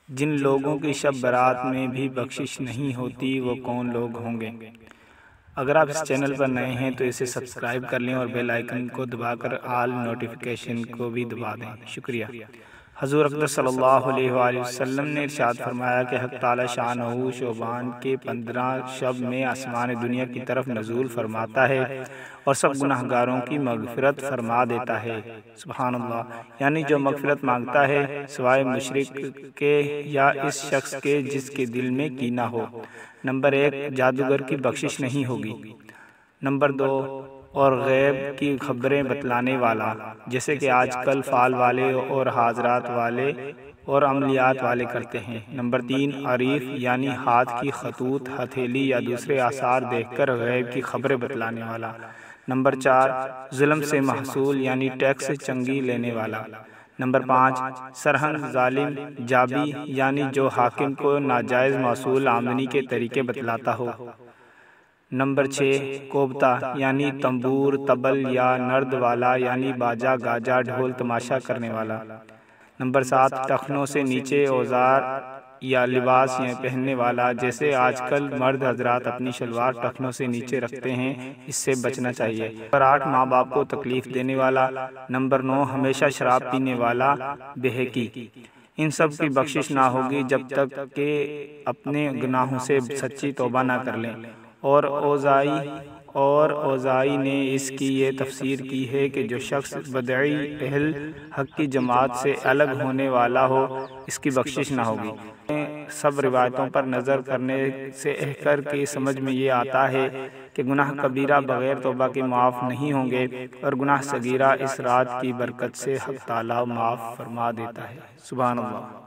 جن لوگوں کی شب برات میں بھی بخشش نہیں ہوتی وہ کون لوگ ہوں گے؟ اگر آپ اس چینل پر نئے ہیں تو اسے سبسکرائب کر لیں اور بیل آئیکن کو دبا کر آل نوٹیفیکیشن کو بھی دبا دیں۔ شکریہ۔ حضور اقدس صلی اللہ علیہ وآلہ وسلم نے ارشاد فرمایا کہ حق تعالی شانہ شعبان کے 15 شب میں آسمان دنیا کی طرف نزول فرماتا ہے اور سب گناہ گاروں کی مغفرت فرما دیتا ہے۔ سبحان اللہ، یعنی جو مغفرت مانگتا ہے سوائے مشرک کے یا اس شخص کے جس کے دل میں کینہ ہو۔ نمبر 1، جادوگر کی بخشش نہیں ہوگی۔ نمبر 2، اور غیب کی خبریں بتلانے والا، جیسے کہ آج کل فال والے اور حاضرات والے اور عملیات والے کرتے ہیں۔ نمبر 3، عریف یعنی ہاتھ کی خطوط، ہتھیلی یا دوسرے آثار دیکھ کر غیب کی خبریں بتلانے والا۔ نمبر 4، ظلم سے محصول یعنی ٹیکس چنگی لینے والا۔ نمبر 5، سرہنگ ظالم جابی یعنی جو حاکم کو ناجائز موصول آمدنی کے طریقے بتلاتا ہو۔ نمبر 6، کوبتا یعنی تنبور، طبل یا نرد والا یعنی باجا، گاجا، ڈھول تماشا کرنے والا۔ نمبر 7، ٹخنوں سے نیچے اوزار یا لباس پہننے والا، جیسے آج کل مرد حضرات اپنی شلوار ٹخنوں سے نیچے رکھتے ہیں، اس سے بچنا چاہیے۔ نمبر 8، ماں باپ کو تکلیف دینے والا۔ نمبر 9، ہمیشہ شراب پینے والا، بہیکی۔ ان سب کی بخشش نہ ہوگی جب تک کہ اپنے گناہوں سے سچی توبہ نہ کر لیں۔ اور اوزائی نے اس کی یہ تفسیر کی ہے کہ جو شخص بدعی اہل حق کی جماعت سے الگ ہونے والا ہو اس کی بخشش نہ ہوگی۔ سب روایتوں پر نظر کرنے سے کر کے سمجھ میں یہ آتا ہے کہ گناہ کبیرہ بغیر توبہ کے معاف نہیں ہوں گے، اور گناہ صغیرہ اس رات کی برکت سے حق تعالی معاف فرما دیتا ہے۔ سبحان اللہ۔